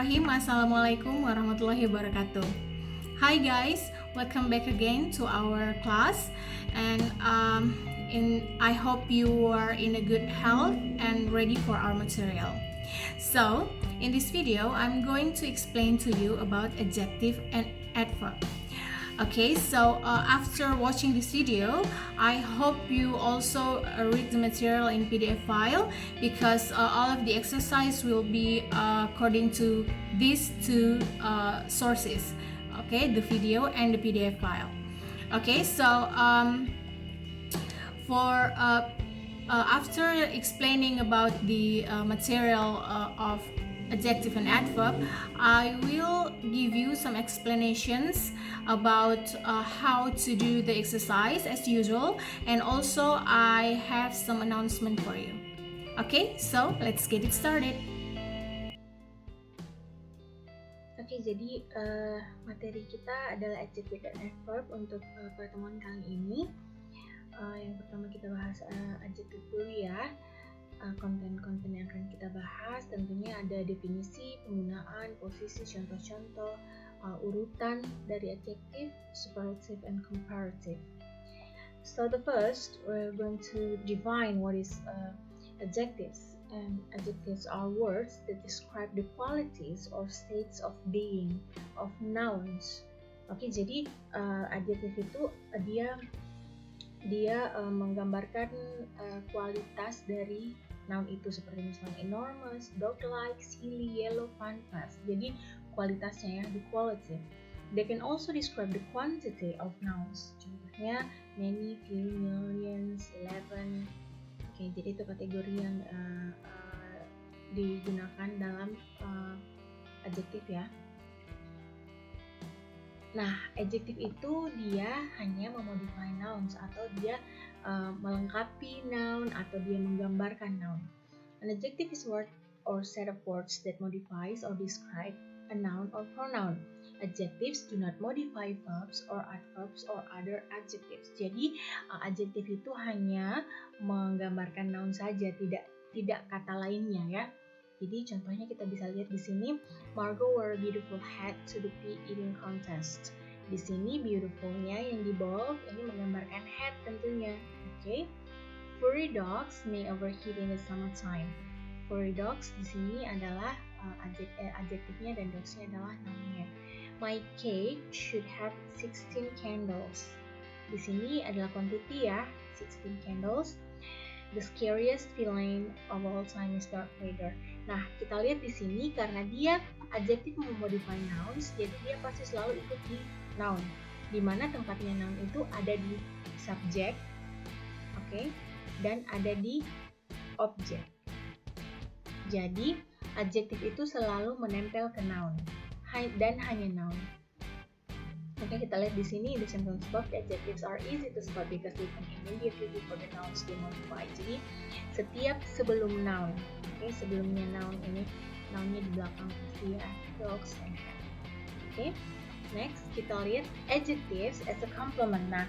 Bismillahirrahmanirrahim. Assalamualaikum warahmatullahi wabarakatuh. Hi guys, welcome back again to our class, and I hope you are in a good health and ready for our material. So, in this video, I'm going to explain to you about adjective and adverb. Okay, so after watching this video, I hope you also read the material in PDF file, because all of the exercise will be according to these two sources. Okay, the video and the PDF file. Okay, so for after explaining about the material of adjective and adverb, I will give you some explanations about how to do the exercise as usual, and also I have some announcement for you. Okay, so let's get it started. Oke, jadi materi kita adalah adjective dan adverb untuk pertemuan kali ini. Yang pertama kita bahas adjective dulu ya. Konten-konten yang akan kita bahas tentunya ada definisi, penggunaan, posisi, contoh-contoh, urutan dari adjective, superlative, and comparative. So the first, we're going to define what is adjectives. And adjectives are words that describe the qualities or states of being of nouns. Oke, jadi adjective itu dia menggambarkan kualitas dari noun itu, seperti misalnya enormous, dog-like, silly, yellow, fun, fast. Jadi kualitasnya ya, the quality. They can also describe the quantity of nouns. Contohnya many, few, millions, 11. Oke, jadi itu kategori yang digunakan dalam adjektif ya. Nah, adjektif itu dia hanya memodify nouns, atau dia melengkapi noun, atau dia menggambarkan noun. An adjective is word or set of words that modifies or describe a noun or pronoun. Adjectives do not modify verbs or adverbs or other adjectives. Jadi adjektif itu hanya menggambarkan noun saja, tidak kata lainnya ya. Jadi contohnya kita bisa lihat di sini, Margot wore a beautiful hat to the pea eating contest. Di sini beautiful-nya yang di bold ini menggambarkan hat tentunya. Oke. Furry dogs may overheat in the summertime. Furry dogs di sini adalah adjektifnya, dan dogs-nya adalah noun-nya. My cake should have 16 candles. Di sini adalah quantity ya, 16 candles. The scariest villain of all time is Darth Vader. Nah, kita lihat di sini karena dia adjektif memodify nouns, jadi dia pasti selalu ikut di noun. Di mana tempatnya noun itu ada di subjek, oke, dan ada di objek. Jadi, adjektif itu selalu menempel ke noun dan hanya noun. Oke, kita lihat di sini the sentence above, the adjectives are easy to spot because they come immediately before the nouns they modify. Jadi setiap sebelum noun, oke, sebelumnya noun ini, nounnya di belakang pasti ya, dogs and hat. Oke, next kita lihat adjectives as a complement. Nah,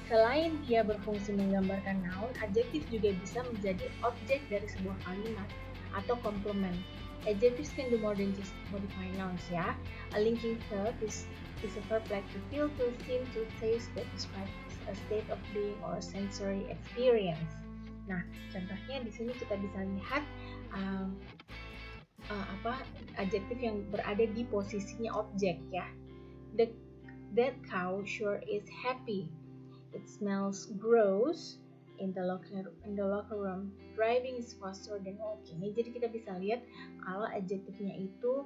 selain dia berfungsi menggambarkan noun, adjektif juga bisa menjadi objek dari sebuah kalimat atau complement. Adjectives can do more than just modify nouns ya. A linking verb is a verb like to feel, to seem, to taste, that describes a state of being or a sensory experience. Nah, contohnya di sini kita bisa lihat adjektif yang berada di posisinya objek ya. That cow sure is happy. It smells gross in the locker room. Driving is faster than walking. Jadi kita bisa lihat kalau adjektifnya itu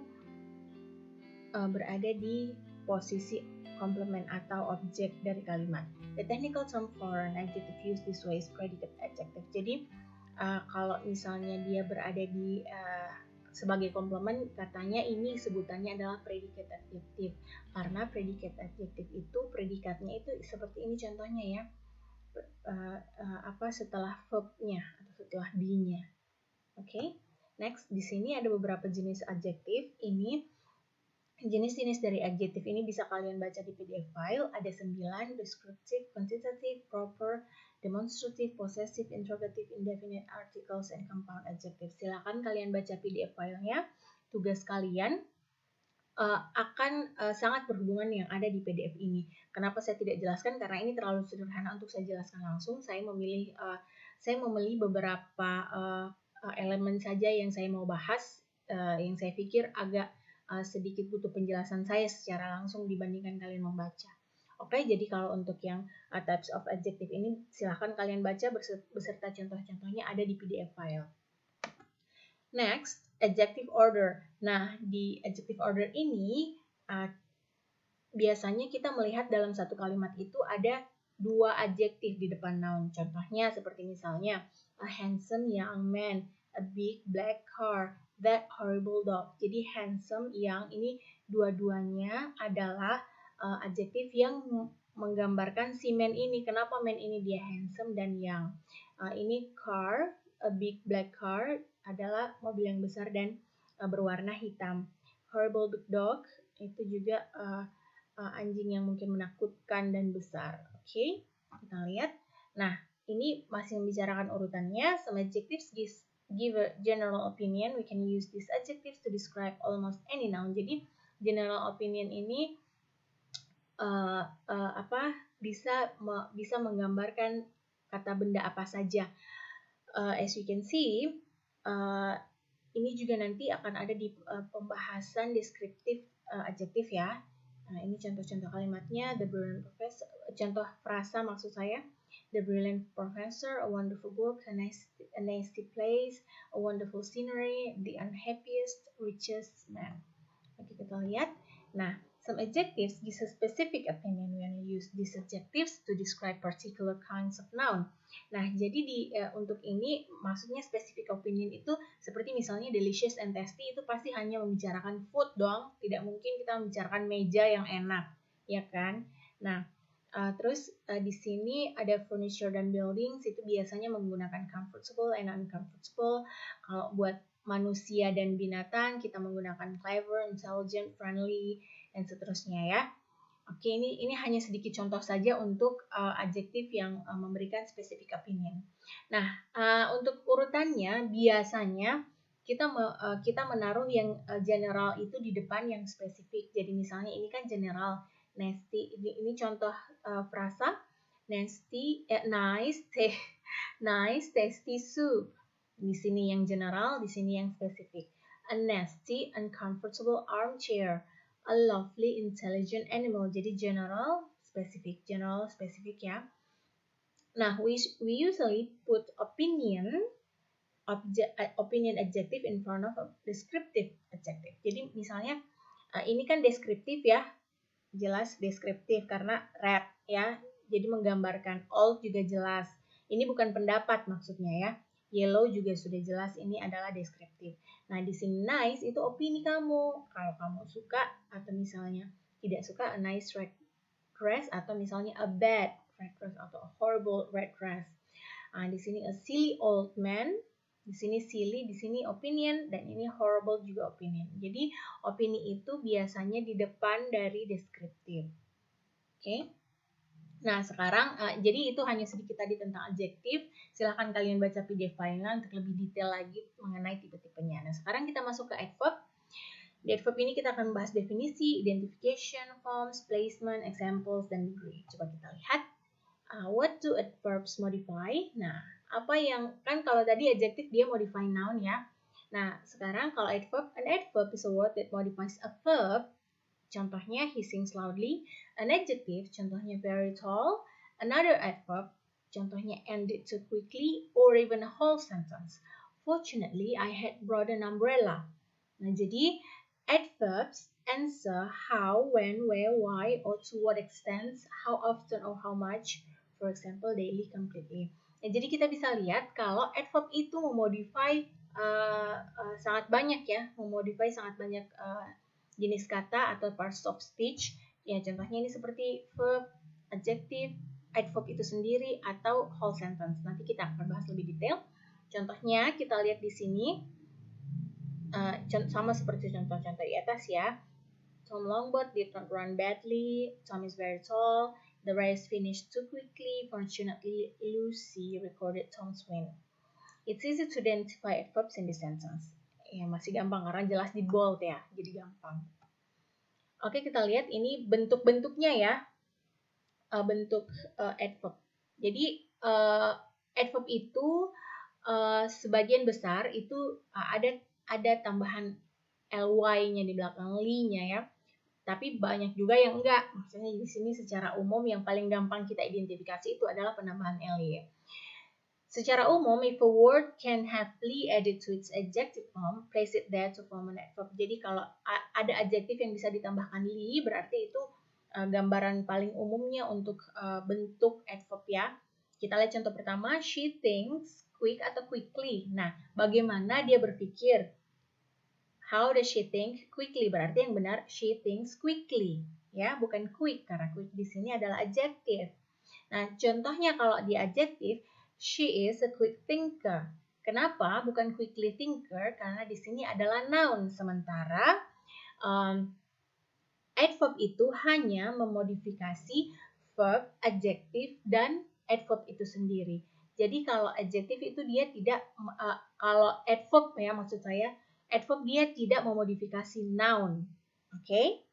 berada di posisi komplement atau objek dari kalimat. The technical term for an adjective used this way is predicate adjective. Jadi kalau misalnya dia berada di sebagai komplement, katanya ini sebutannya adalah predicate adjective. Karena predicate adjective itu predikatnya itu seperti ini contohnya ya. Setelah verbnya atau setelah be-nya. Oke. Next, di sini ada beberapa jenis adjektif. Ini jenis-jenis dari adjektif ini bisa kalian baca di PDF file. Ada 9, descriptive, quantitative, proper, demonstrative, possessive, interrogative, indefinite articles, and compound adjective. Silakan kalian baca PDF filenya. Tugas kalian akan sangat berhubungan yang ada di PDF ini. Kenapa saya tidak jelaskan? Karena ini terlalu sederhana untuk saya jelaskan langsung. Saya memilih beberapa elemen saja yang saya mau bahas, yang saya pikir agak sedikit butuh penjelasan saya secara langsung dibandingkan kalian membaca. Oke, jadi kalau untuk yang types of adjective ini silahkan kalian baca beserta contoh-contohnya ada di PDF file. Next, adjective order. Nah, di adjective order ini biasanya kita melihat dalam satu kalimat itu ada 2 adjektif di depan noun. Contohnya seperti misalnya a handsome young man, a big black car, that horrible dog. Jadi handsome, young ini dua-duanya adalah adjektif yang menggambarkan si man ini. Kenapa man ini dia handsome dan young? Ini car, a big black car adalah mobil yang besar dan berwarna hitam. Horrible dog itu juga anjing yang mungkin menakutkan dan besar. Oke, kita lihat. Nah, ini masih membicarakan urutannya. Some adjectives give a general opinion. We can use these adjectives to describe almost any noun. Jadi, general opinion ini bisa menggambarkan kata benda apa saja. As you can see, ini juga nanti akan ada di pembahasan deskriptif adjektif ya. Nah, ini contoh-contoh kalimatnya. The brilliant professor, contoh frasa maksud saya. The brilliant professor, a wonderful book, a nasty place, a wonderful scenery, the unhappiest, richest man. Oke, kita lihat. Nah, some adjectives give a specific opinion when we use these adjectives to describe particular kinds of noun. Nah, jadi untuk ini maksudnya specific opinion itu seperti misalnya delicious and tasty itu pasti hanya membicarakan food dong, tidak mungkin kita membicarakan meja yang enak, ya kan? Nah, terus di sini ada furniture dan buildings itu biasanya menggunakan comfortable and uncomfortable. Kalau buat manusia dan binatang kita menggunakan clever, intelligent, friendly, dan seterusnya ya. Oke, ini hanya sedikit contoh saja untuk adjektif yang memberikan specific opinion. Nah, untuk urutannya biasanya kita menaruh yang general itu di depan yang spesifik. Jadi misalnya ini kan general, nasty. Ini contoh frasa nasty, nice, tasty soup. Di sini yang general, di sini yang spesifik. A nasty, uncomfortable armchair. A lovely, intelligent animal. Jadi general, spesifik ya. Nah, we usually put opinion adjective in front of a descriptive adjective. Jadi misalnya ini kan deskriptif ya, jelas deskriptif karena red ya, jadi menggambarkan. Old juga jelas. Ini bukan pendapat maksudnya ya. Yellow juga sudah jelas, ini adalah deskriptif. Nah, di sini nice itu opini kamu. Kalau kamu suka atau misalnya tidak suka a nice red dress atau misalnya a bad red dress atau a horrible red dress. Nah, di sini a silly old man, di sini silly, di sini opinion, dan ini horrible juga opinion. Jadi opini itu biasanya di depan dari deskriptif. Oke. Nah, sekarang jadi itu hanya sedikit tadi tentang adjektif. Silahkan kalian baca PDF file-nya untuk lebih detail lagi mengenai tipe-tipenya. Nah, sekarang kita masuk ke adverb. Di adverb ini kita akan bahas definisi, identification, forms, placement, examples, dan degree. Coba kita lihat. What do adverbs modify? Nah, apa yang kan kalau tadi adjective dia modify noun ya. Nah, sekarang kalau adverb, an adverb is a word that modifies a verb. Contohnya he sings loudly. An adjective, contohnya very tall. Another adverb, contohnya ended too quickly, or even a whole sentence. Fortunately, I had brought an umbrella. Nah, jadi adverbs answer how, when, where, why, or to what extent, how often or how much. For example, daily, completely. Nah, jadi kita bisa lihat kalau adverb itu memodify sangat banyak ya, memodify sangat banyak jenis kata atau parts of speech. Ya, contohnya ini seperti verb, adjective, adverb itu sendiri, atau whole sentence. Nanti kita akan bahas lebih detail. Contohnya kita lihat di sini. Sama seperti contoh-contoh di atas ya. Tom Longboat did not run badly. Tom is very tall. The race finished too quickly. Fortunately, Lucy recorded Tom's win. It's easy to identify adverbs in this sentence. Ya, masih gampang karena jelas di bold ya, jadi gampang. Oke, kita lihat ini bentuk-bentuknya ya, bentuk adverb. Jadi adverb itu sebagian besar itu ada tambahan ly-nya di belakang li-nya ya. Tapi banyak juga yang enggak. Maksudnya di sini secara umum yang paling gampang kita identifikasi itu adalah penambahan ly. Secara umum, if a word can have li added to its adjective form, place it there to form an adverb. Jadi kalau ada adjektif yang bisa ditambahkan li, berarti itu gambaran paling umumnya untuk bentuk adverb ya. Kita lihat contoh pertama, she thinks quick atau quickly. Nah, bagaimana dia berpikir? How does she think quickly? Berarti yang benar she thinks quickly, ya, bukan quick karena quick di sini adalah adjektif. Nah, contohnya kalau di adjektif, she is a quick thinker. Kenapa bukan quickly thinker? Karena di sini adalah noun. Sementara adverb itu hanya memodifikasi verb, adjektif, dan adverb itu sendiri. Jadi kalau adjektif itu dia tidak, kalau adverb ya maksud saya, adverb dia tidak memodifikasi noun. Oke?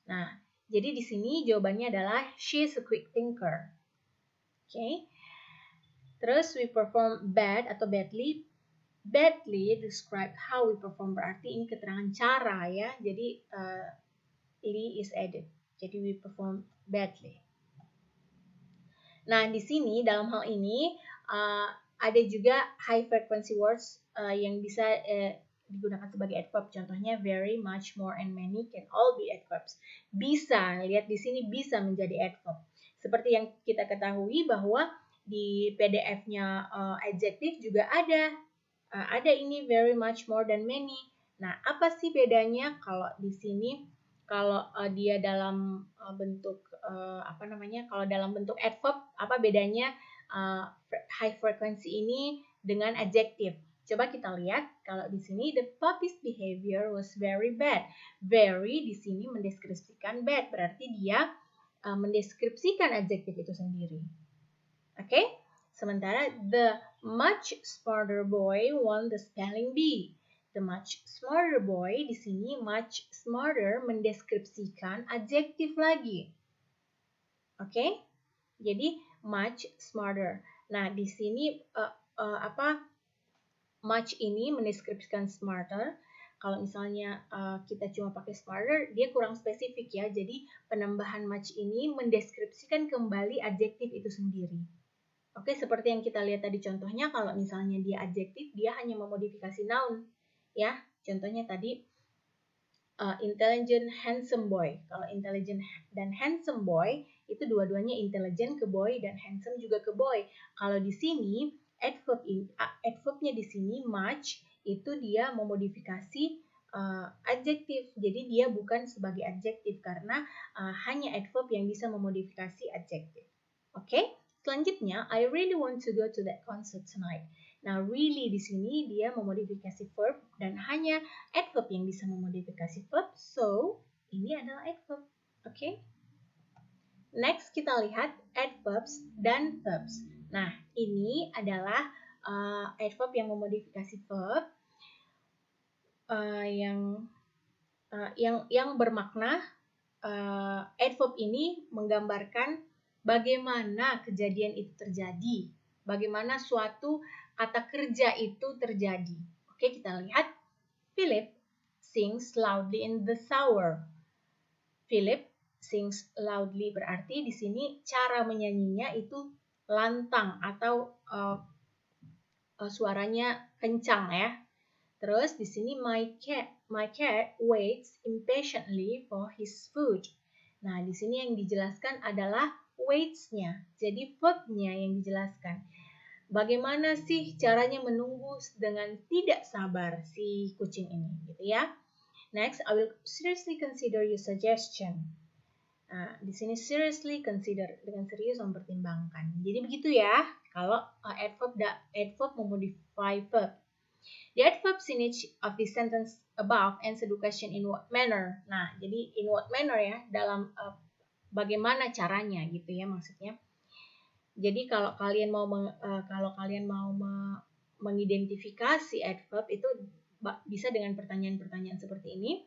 Nah, jadi di sini jawabannya adalah she is a quick thinker. Oke? Terus we perform bad atau badly. Badly describe how we perform, berarti ini keterangan cara ya. Jadi li is added. Jadi we perform badly. Nah, di sini dalam hal ini ada juga high frequency words yang bisa digunakan sebagai adverb. Contohnya very, much, more, and many can all be adverbs. Bisa, lihat di sini bisa menjadi adverb. Seperti yang kita ketahui bahwa di PDF-nya adjektif juga ada ini very, much, more, dan many. Nah, apa sih bedanya kalau di sini? Kalau dia dalam bentuk kalau dalam bentuk adverb, apa bedanya high frequency ini dengan adjective? Coba kita lihat, kalau di sini the puppy's behavior was very bad. Very di sini mendeskripsikan bad, berarti dia mendeskripsikan adjektif itu sendiri. Oke? Sementara the much smarter boy won the spelling bee. The much smarter boy di sini much smarter mendeskripsikan adjektif lagi. Oke? Jadi much smarter. Nah, di sini much ini mendeskripsikan smarter. Kalau misalnya kita cuma pakai smarter, dia kurang spesifik ya. Jadi penambahan much ini mendeskripsikan kembali adjektif itu sendiri. Oke, seperti yang kita lihat tadi contohnya, kalau misalnya dia adjektif, dia hanya memodifikasi noun. Ya, contohnya tadi intelligent handsome boy. Kalau intelligent dan handsome boy itu dua-duanya intelligent ke boy dan handsome juga ke boy. Kalau di sini adverbnya di sini much itu dia memodifikasi adjektif. Jadi dia bukan sebagai adjektif karena hanya adverb yang bisa memodifikasi adjektif. Oke? Selanjutnya, I really want to go to that concert tonight. Nah, really di sini dia memodifikasi verb dan hanya adverb yang bisa memodifikasi verb. So, ini adalah adverb. Oke? Next, kita lihat adverbs dan verbs. Nah, ini adalah adverb yang memodifikasi verb yang bermakna adverb ini menggambarkan bagaimana kejadian itu terjadi, bagaimana suatu kata kerja itu terjadi. Oke, kita lihat. Philip sings loudly in the shower. Philip sings loudly berarti di sini cara menyanyinya itu lantang atau suaranya kencang ya. Terus di sini my cat waits impatiently for his food. Nah, di sini yang dijelaskan adalah waits-nya. Jadi verb-nya yang dijelaskan. Bagaimana sih caranya menunggu dengan tidak sabar si kucing ini, gitu ya. Next, I will seriously consider your suggestion. Nah, di sini seriously consider, dengan serius mempertimbangkan. Jadi begitu ya, kalau adverb memodify verb. The adverbs in each of the sentence above answer the question in what manner. Nah, jadi in what manner ya, dalam bagaimana caranya gitu ya maksudnya. Jadi kalau kalian mau mengidentifikasi adverb itu bisa dengan pertanyaan-pertanyaan seperti ini.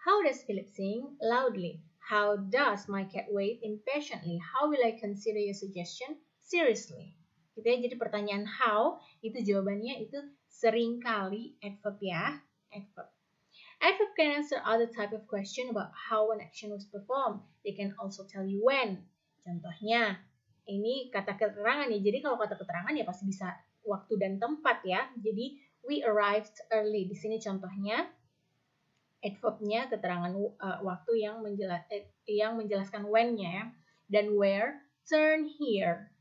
How does Philip sing loudly? How does my cat wait impatiently? How will I consider your suggestion seriously? Gitu ya, jadi pertanyaan how itu jawabannya itu seringkali adverb ya, adverb. Adverb can answer other type of question about how an action was performed. They can also tell you when. Contohnya, ini kata keterangan ya. Jadi kalau kata keterangan ya pasti bisa waktu dan tempat ya. Jadi we arrived early. Di sini contohnya adverbnya keterangan waktu yang menjelaskan when-nya ya. Dan where, turn here.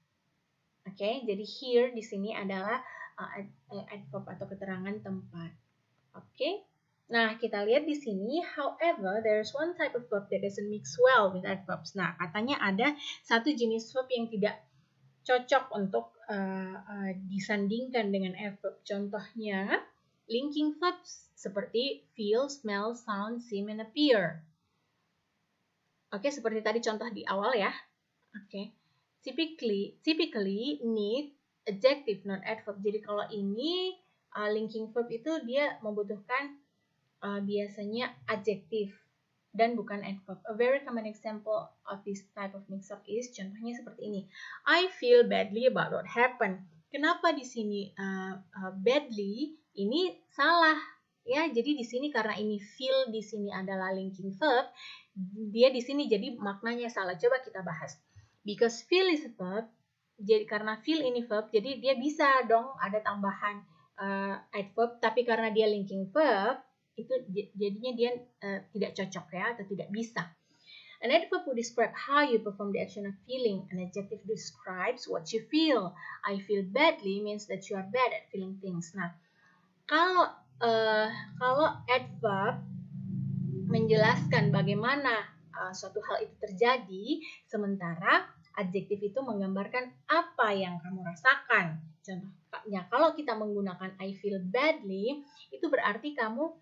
Oke, jadi here di sini adalah adverb atau keterangan tempat. Oke. Nah, kita lihat di sini, however, there's one type of verb that doesn't mix well with adverbs. Nah, katanya ada satu jenis verb yang tidak cocok untuk disandingkan dengan adverb. Contohnya, linking verbs seperti feel, smell, sound, seem, and appear. Oke, seperti tadi contoh di awal ya. Oke. Typically need adjective, not adverb. Jadi kalau ini linking verb itu dia membutuhkan biasanya adjektif dan bukan adverb. A very common example of this type of mix-up is contohnya seperti ini. I feel badly about what happened. Kenapa di sini badly ini salah ya? Jadi di sini karena ini feel di sini adalah linking verb, dia di sini jadi maknanya salah. Coba kita bahas. Because feel is a verb, jadi karena feel ini verb, jadi dia bisa dong ada tambahan adverb, tapi karena dia linking verb, itu jadinya dia tidak cocok ya, atau tidak bisa. An adverb would describe how you perform the action of feeling. An adjective describes what you feel. I feel badly means that you are bad at feeling things. Nah, kalau adverb menjelaskan bagaimana suatu hal itu terjadi, sementara adjektif itu menggambarkan apa yang kamu rasakan. Contohnya, kalau kita menggunakan I feel badly, itu berarti kamu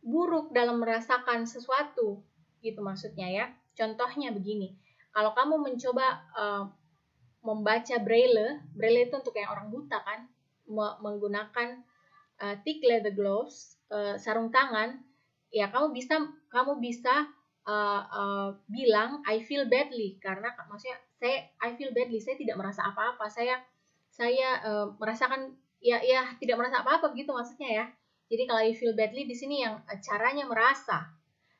buruk dalam merasakan sesuatu, gitu maksudnya ya. Contohnya begini, kalau kamu mencoba membaca braille itu untuk yang orang buta kan, menggunakan thick leather gloves, sarung tangan, ya kamu bisa bilang I feel badly, karena maksudnya I feel badly, saya tidak merasa apa-apa, saya merasakan ya tidak merasa apa-apa gitu maksudnya ya. Jadi kalau I feel badly di sini yang caranya merasa.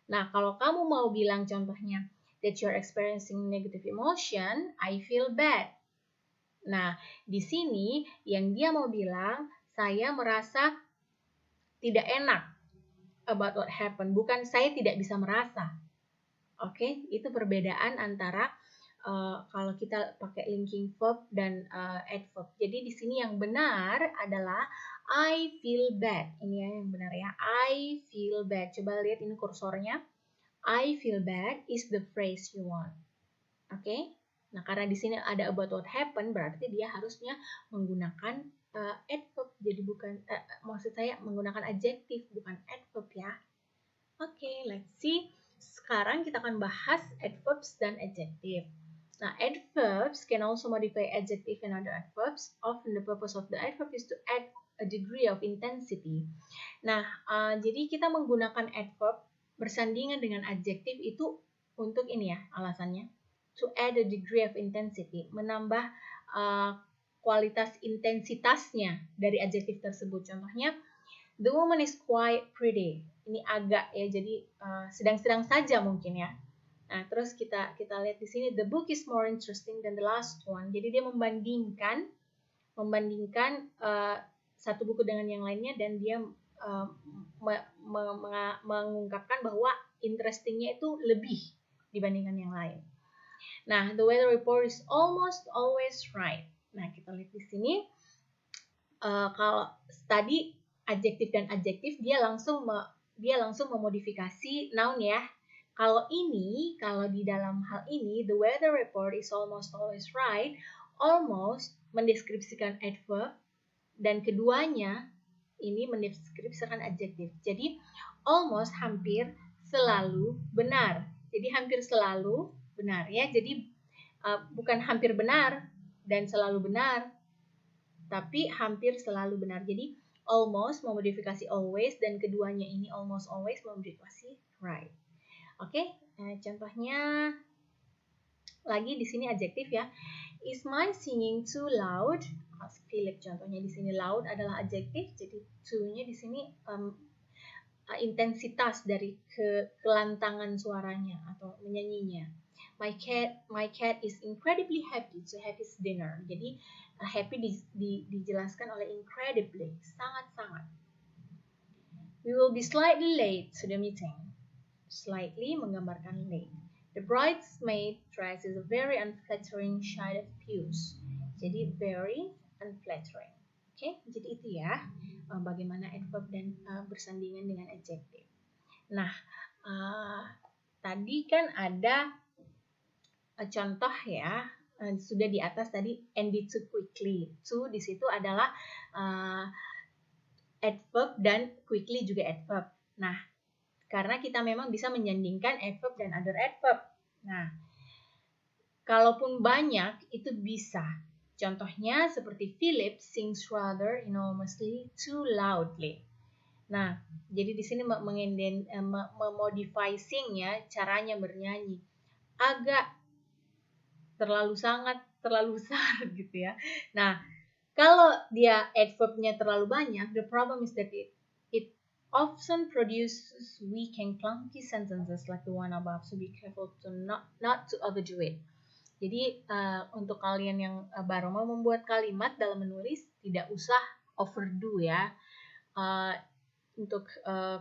Nah, kalau kamu mau bilang contohnya that you're experiencing negative emotion, I feel bad. Nah, di sini yang dia mau bilang saya merasa tidak enak about what happened, bukan saya tidak bisa merasa. Oke, itu perbedaan antara kalau kita pakai linking verb dan adverb. Jadi di sini yang benar adalah I feel bad. Ini ya yang benar ya. I feel bad. Coba lihat ini kursornya. I feel bad is the phrase you want. Oke. Nah, karena di sini ada about what happened, berarti dia harusnya menggunakan adverb. Jadi bukan maksud saya menggunakan adjektif, bukan adverb ya. Oke, let's see. Sekarang kita akan bahas adverbs dan adjective. Nah, adverbs can also modify adjective and other adverbs. Often the purpose of the adverb is to add a degree of intensity. Nah, jadi kita menggunakan adverb bersandingan dengan adjektif itu untuk ini ya alasannya. To add a degree of intensity, menambah kualitas intensitasnya dari adjektif tersebut. Contohnya, the woman is quite pretty. Ini agak ya, jadi sedang-sedang saja mungkin ya. Nah, terus kita lihat di sini, the book is more interesting than the last one. Jadi dia membandingkan satu buku dengan yang lainnya, dan dia mengungkapkan bahwa interestingnya itu lebih dibandingkan yang lain. Nah, the weather report is almost always right. Nah, kita lihat di sini, kalau tadi adjektif dan adjektif dia langsung memodifikasi noun ya. Kalau di dalam hal ini, the weather report is almost always right, almost mendeskripsikan adverb, dan keduanya ini mendeskripsikan adjektif. Jadi, almost hampir selalu benar. Jadi, hampir selalu benar ya. Jadi, bukan hampir benar dan selalu benar, tapi hampir selalu benar. Jadi, almost memodifikasi always, dan keduanya ini almost always memodifikasi right. Oke, contohnya lagi di sini adjektif ya. Is my singing too loud? Ask Philip. Contohnya di sini loud adalah adjektif, jadi too-nya di sini intensitas dari kelantangan suaranya atau menyanyinya. My cat is incredibly happy to have his dinner. Jadi happy dijelaskan oleh incredibly, sangat-sangat. We will be slightly late to the meeting. Slightly menggambarkan late. The bridesmaid dress is a very unflattering shade of puce. Jadi very unflattering. Oke, jadi itu ya bagaimana adverb dan bersandingan dengan adjective. Nah, tadi kan ada contoh ya, sudah di atas tadi ended too quickly. To di situ adalah adverb dan quickly juga adverb. Nah, karena kita memang bisa menyandingkan adverb dan other adverb. Nah, kalaupun banyak itu bisa. Contohnya seperti Philip sings rather enormously too loudly. Nah, jadi di sini memodify sing ya, caranya bernyanyi. Agak terlalu besar gitu ya. Nah, kalau dia adverbnya terlalu banyak, the problem is that it often produces weak and clunky sentences like the one above, so be careful to not to overdo it. Jadi untuk kalian yang baru mau membuat kalimat dalam menulis, tidak usah overdo ya. Untuk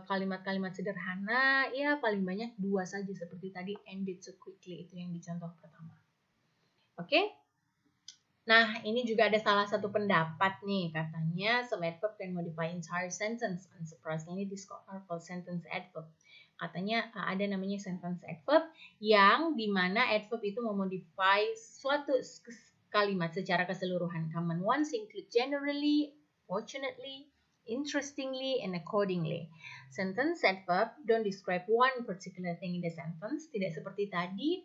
kalimat-kalimat sederhana, ya paling banyak 2 saja seperti tadi ended so quickly, itu yang di contoh pertama. Oke? Nah, ini juga ada salah satu pendapat nih, katanya some adverb can modify entire sentence. Unsurprisingly, these are called sentence adverb. Katanya ada namanya sentence adverb yang dimana adverb itu memodify suatu kalimat secara keseluruhan. Common ones include generally, fortunately, interestingly, and accordingly. Sentence adverb don't describe one particular thing in the sentence. Tidak seperti tadi,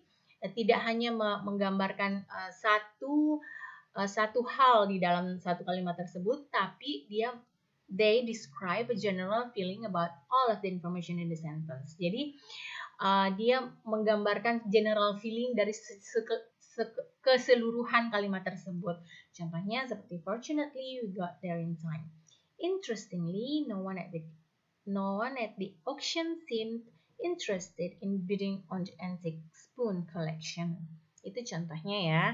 tidak hanya menggambarkan satu hal di dalam satu kalimat tersebut, tapi they describe a general feeling about all of the information in the sentence. Jadi dia menggambarkan general feeling dari keseluruhan kalimat tersebut. Contohnya seperti fortunately we got there in time. Interestingly, no one at the auction seemed interested in bidding on the antique spoon collection. Itu contohnya ya,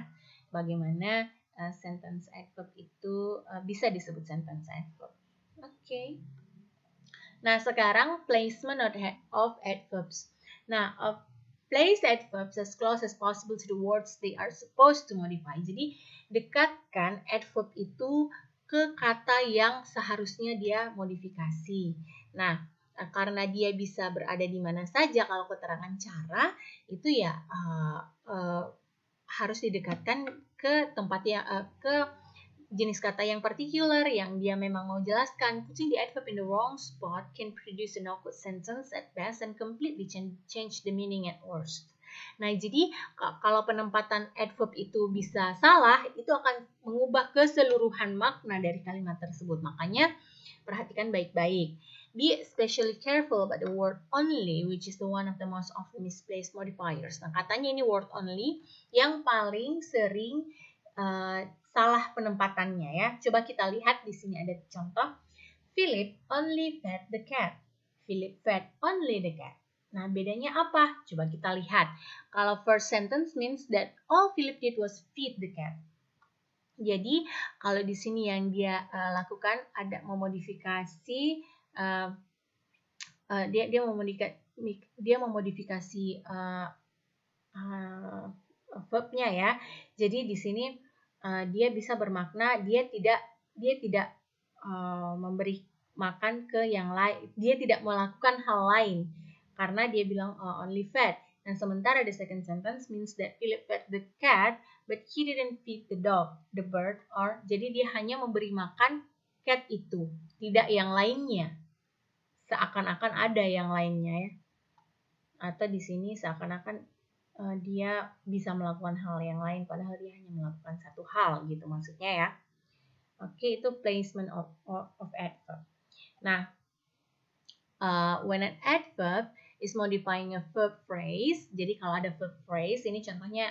bagaimana sentence adverb itu bisa disebut sentence adverb. Oke. Nah, sekarang placement of adverbs. Nah, place adverbs as close as possible to the words they are supposed to modify. Jadi, dekatkan adverb itu ke kata yang seharusnya dia modifikasi. Nah, karena dia bisa berada di mana saja, kalau keterangan cara itu ya harus didekatkan ke tempat yang ke jenis kata yang particular yang dia memang mau jelaskan. Putting the adverb in the wrong spot can produce an awkward sentence at best and completely change the meaning at worst. Nah, jadi kalau penempatan adverb itu bisa salah, itu akan mengubah keseluruhan makna dari kalimat tersebut. Makanya perhatikan baik-baik. Be especially careful about the word only, which is the one of the most often misplaced modifiers. Nah, katanya ini word only yang paling sering salah penempatannya ya. Coba kita lihat di sini ada contoh. Philip only fed the cat. Philip fed only the cat. Nah, bedanya apa? Coba kita lihat. Kalau first sentence means that all Philip did was feed the cat. Jadi, kalau di sini yang dia lakukan ada memodifikasi dia memodifikasi verbnya ya. Jadi di sini dia bisa bermakna dia tidak memberi makan ke yang lain. Dia tidak melakukan hal lain karena dia bilang only fed. Dan sementara the second sentence means that Philip fed the cat but he didn't feed the dog, the bird, or jadi dia hanya memberi makan cat itu, tidak yang lainnya. Seakan-akan ada yang lainnya ya. Atau di sini seakan-akan dia bisa melakukan hal yang lain padahal dia hanya melakukan satu hal gitu maksudnya ya. Oke, itu placement of adverb. Nah, when an adverb is modifying a verb phrase, jadi kalau ada verb phrase, ini contohnya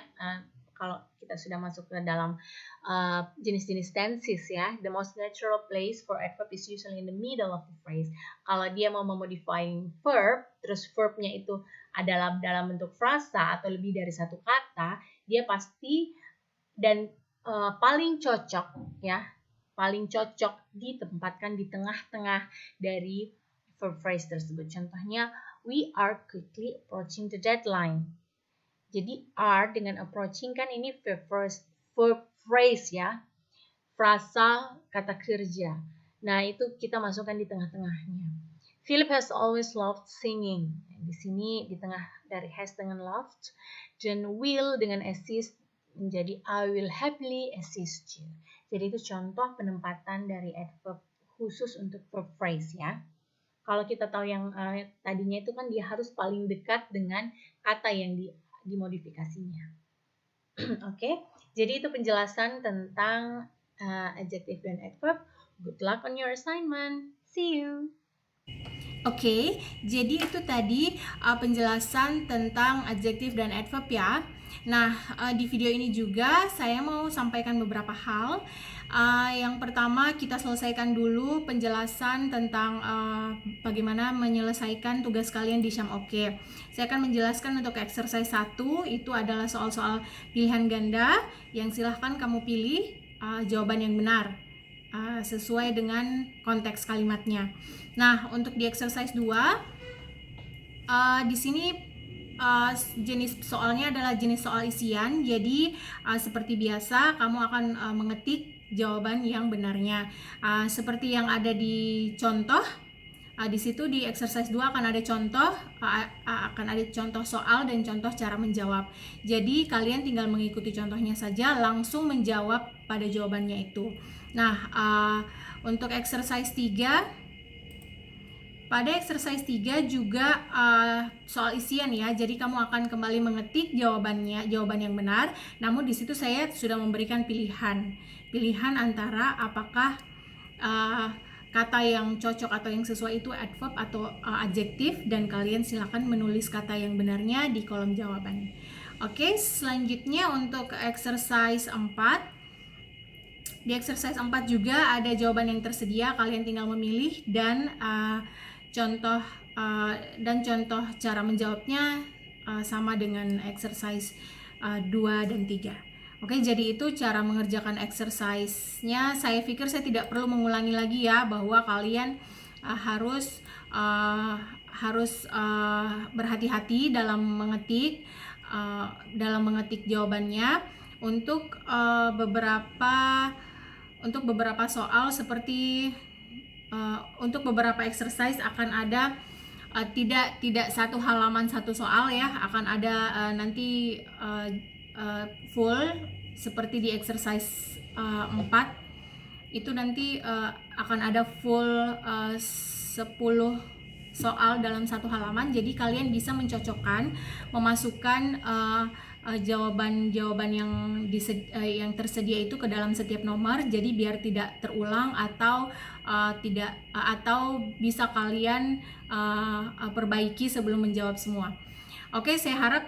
kalau kita sudah masuk ke dalam jenis-jenis tenses ya, the most natural place for adverb is usually in the middle of the phrase. Kalau dia mau memodifying verb, terus verbnya itu adalah dalam bentuk frasa atau lebih dari satu kata, dia pasti dan paling cocok ya, paling cocok ditempatkan di tengah-tengah dari verb phrase tersebut. Contohnya, we are quickly approaching the deadline. Jadi are dengan approaching kan ini verb phrase ya, frasa kata kerja. Nah, itu kita masukkan di tengah-tengahnya. Philip has always loved singing. Di sini di tengah dari has dengan loved, dan will dengan assist menjadi I will happily assist you. Jadi itu contoh penempatan dari adverb khusus untuk verb phrase ya. Kalau kita tahu yang tadinya itu kan dia harus paling dekat dengan kata yang dimodifikasinya. Oke, jadi itu penjelasan tentang adjective dan adverb. Good luck on your assignment. See you. Oke, jadi itu tadi penjelasan tentang adjective dan adverb ya. Nah, di video ini juga saya mau sampaikan beberapa hal. Yang pertama, kita selesaikan dulu penjelasan tentang bagaimana menyelesaikan tugas kalian di Syam Oke. Saya akan menjelaskan untuk exercise 1, itu adalah soal-soal pilihan ganda yang silahkan kamu pilih jawaban yang benar sesuai dengan konteks kalimatnya. Nah, untuk di exercise 2, di sini jenis soalnya adalah jenis soal isian. Jadi seperti biasa kamu akan mengetik jawaban yang benarnya. Seperti yang ada di contoh, di situ di exercise 2 akan ada contoh soal dan contoh cara menjawab. Jadi kalian tinggal mengikuti contohnya saja, langsung menjawab pada jawabannya itu. Nah, untuk exercise 3, pada exercise 3 juga soal isian ya. Jadi kamu akan kembali mengetik jawaban yang benar. Namun di situ saya sudah memberikan pilihan antara apakah kata yang cocok atau yang sesuai itu adverb atau adjektif, dan kalian silakan menulis kata yang benarnya di kolom jawaban. Oke, selanjutnya untuk exercise 4. Di exercise 4 juga ada jawaban yang tersedia, kalian tinggal memilih dan contoh cara menjawabnya sama dengan exercise 2 dan 3. Oke, jadi itu cara mengerjakan exercise-nya. Saya pikir saya tidak perlu mengulangi lagi ya, bahwa kalian harus berhati-hati dalam mengetik jawabannya. Untuk beberapa soal seperti untuk beberapa exercise akan ada tidak satu halaman satu soal ya, akan ada nanti full seperti di exercise 4 itu nanti akan ada full 10 soal dalam satu halaman. Jadi kalian bisa mencocokkan, memasukkan jawaban-jawaban yang tersedia itu ke dalam setiap nomor, jadi biar tidak terulang atau bisa kalian perbaiki sebelum menjawab semua. Oke, saya harap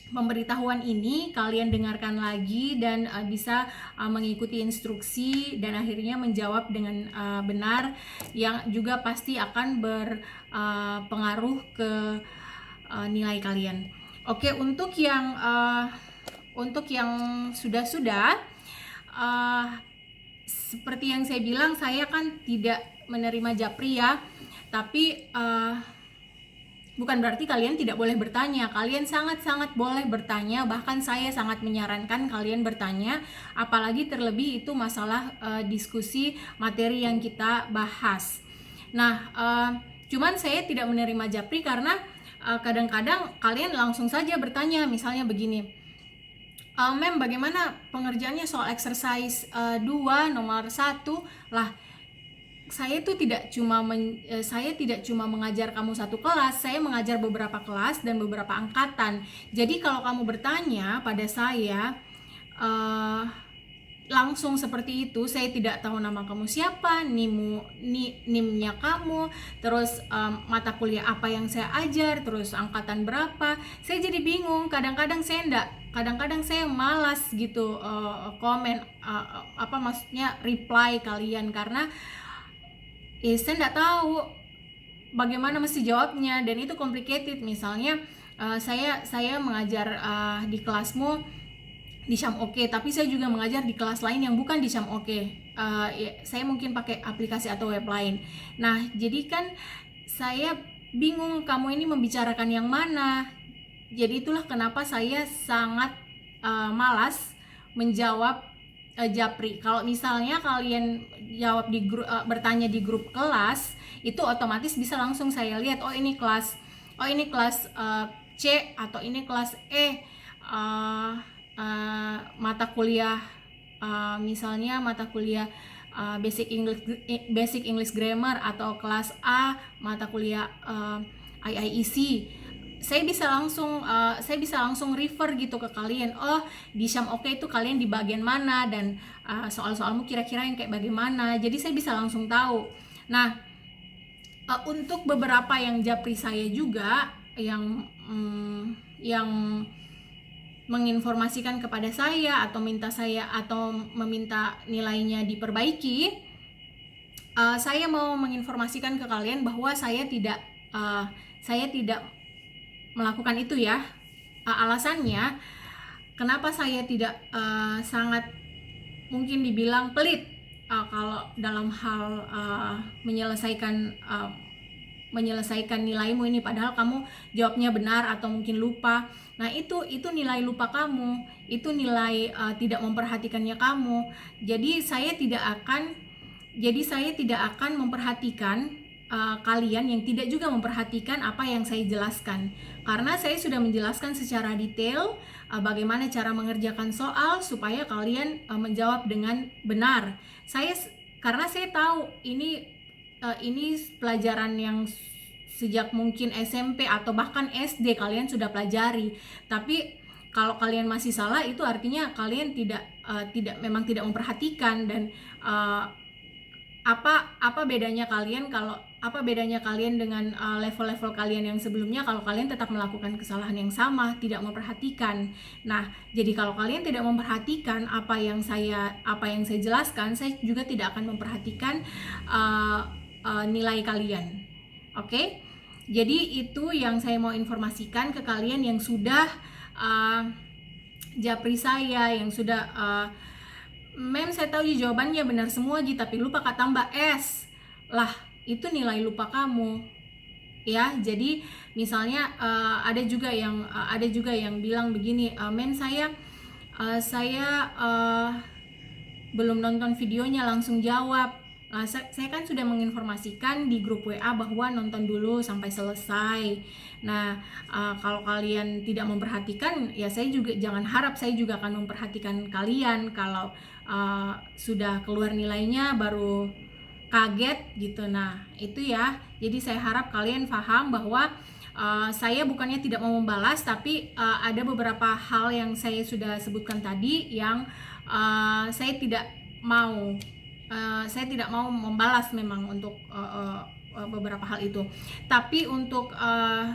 pemberitahuan ini kalian dengarkan lagi dan bisa mengikuti instruksi dan akhirnya menjawab dengan benar, yang juga pasti akan berpengaruh ke nilai kalian. Oke, untuk yang sudah seperti yang saya bilang, saya kan tidak menerima japri ya, tapi bukan berarti kalian tidak boleh bertanya. Kalian sangat-sangat boleh bertanya, bahkan saya sangat menyarankan kalian bertanya, apalagi terlebih itu masalah diskusi materi yang kita bahas. Nah, cuman saya tidak menerima japri karena kadang-kadang kalian langsung saja bertanya, misalnya begini, Mem, bagaimana pengerjaannya soal exercise 2 nomor 1? Lah, saya tidak cuma mengajar kamu satu kelas, saya mengajar beberapa kelas dan beberapa angkatan. Jadi kalau kamu bertanya pada saya, langsung seperti itu. Saya tidak tahu nama kamu siapa, NIM-nya kamu, terus mata kuliah apa yang saya ajar, terus angkatan berapa. Saya jadi bingung. Kadang-kadang saya malas gitu komen maksudnya reply kalian, karena saya nggak tahu bagaimana mesti jawabnya, dan itu complicated. Misalnya saya mengajar di kelasmu di Syam Oke, tapi saya juga mengajar di kelas lain yang bukan di Syam Oke. Saya mungkin pakai aplikasi atau web lain. Nah, jadi kan saya bingung kamu ini membicarakan yang mana. Jadi itulah kenapa saya sangat malas menjawab japri. Kalau misalnya kalian jawab di grup, bertanya di grup kelas, itu otomatis bisa langsung saya lihat, oh ini kelas C atau ini kelas E. Mata kuliah misalnya mata kuliah basic English grammar, atau kelas A mata kuliah IIEC. Saya bisa langsung refer gitu ke kalian, oh di Syam Oke itu kalian di bagian mana, dan soal-soalmu kira-kira yang kayak bagaimana. Jadi saya bisa langsung tahu. Nah, untuk beberapa yang japri saya juga yang menginformasikan kepada saya atau meminta nilainya diperbaiki, saya mau menginformasikan ke kalian bahwa saya tidak melakukan itu ya. Alasannya kenapa saya tidak sangat mungkin dibilang pelit kalau dalam hal menyelesaikan nilaimu ini, padahal kamu jawabnya benar atau mungkin lupa. Nah, itu nilai lupa kamu, itu nilai tidak memperhatikannya kamu. Jadi saya tidak akan memperhatikan kalian yang tidak juga memperhatikan apa yang saya jelaskan, karena saya sudah menjelaskan secara detail bagaimana cara mengerjakan soal supaya kalian menjawab dengan benar. Karena saya tahu ini pelajaran yang sejak mungkin SMP atau bahkan SD kalian sudah pelajari. Tapi kalau kalian masih salah, itu artinya kalian memang tidak memperhatikan. Dan apa bedanya kalian dengan level-level kalian yang sebelumnya kalau kalian tetap melakukan kesalahan yang sama, tidak memperhatikan. Nah, jadi kalau kalian tidak memperhatikan apa yang saya jelaskan, saya juga tidak akan memperhatikan nilai kalian. Oke? Jadi itu yang saya mau informasikan ke kalian yang sudah japri saya, yang sudah Mem, saya tahu jawabannya benar semua tapi lupa tambah S. Lah, itu nilai lupa kamu. Ya, jadi misalnya ada juga yang bilang begini, Mem, saya belum nonton videonya langsung jawab. Saya kan sudah menginformasikan di grup WA bahwa nonton dulu sampai selesai. Nah, kalau kalian tidak memperhatikan, ya jangan harap saya juga akan memperhatikan kalian. Kalau sudah keluar nilainya baru kaget gitu. Nah, itu ya. Jadi saya harap kalian paham bahwa saya bukannya tidak mau membalas, tapi ada beberapa hal yang saya sudah sebutkan tadi yang saya tidak mau membalas memang untuk beberapa hal itu. Tapi untuk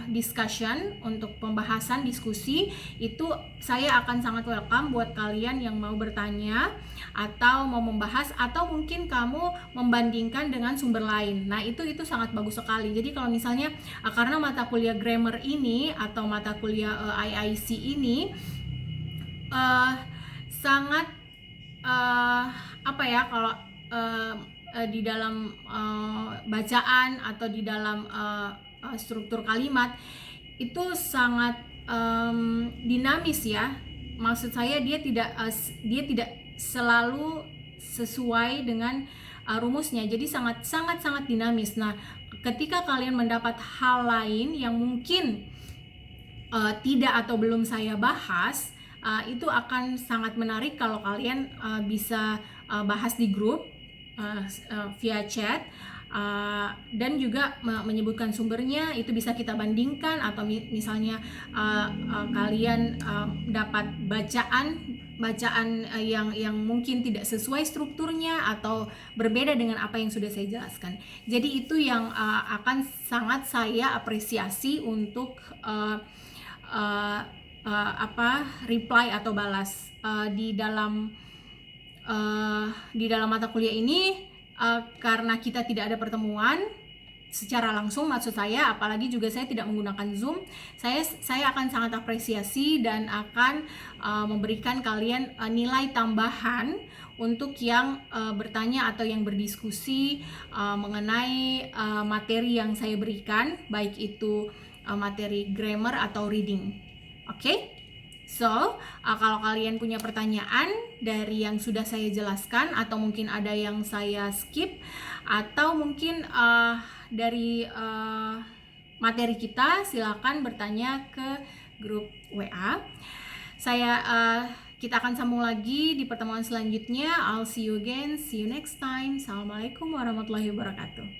discussion, untuk pembahasan, diskusi, itu saya akan sangat welcome buat kalian yang mau bertanya atau mau membahas, atau mungkin kamu membandingkan dengan sumber lain. Nah, itu sangat bagus sekali. Jadi kalau misalnya karena mata kuliah grammar ini atau mata kuliah IIC ini sangat kalau di dalam bacaan atau di dalam struktur kalimat itu sangat dinamis ya. Maksud saya dia tidak selalu sesuai dengan rumusnya. Jadi sangat dinamis. Nah, ketika kalian mendapat hal lain yang mungkin tidak atau belum saya bahas, itu akan sangat menarik kalau kalian bisa bahas di grup via chat, dan juga menyebutkan sumbernya. Itu bisa kita bandingkan, atau misalnya kalian dapat bacaan bacaan yang mungkin tidak sesuai strukturnya atau berbeda dengan apa yang sudah saya jelaskan. Jadi itu yang akan sangat saya apresiasi untuk reply atau balas di dalam mata kuliah ini, karena kita tidak ada pertemuan secara langsung, maksud saya, apalagi juga saya tidak menggunakan Zoom, saya akan sangat apresiasi dan akan memberikan kalian nilai tambahan untuk yang bertanya atau yang berdiskusi mengenai materi yang saya berikan, baik itu materi grammar atau reading. Oke? So, kalau kalian punya pertanyaan dari yang sudah saya jelaskan, atau mungkin ada yang saya skip, atau mungkin dari materi kita, silakan bertanya ke grup WA. Kita akan sambung lagi di pertemuan selanjutnya. I'll see you again. See you next time. Assalamualaikum warahmatullahi wabarakatuh.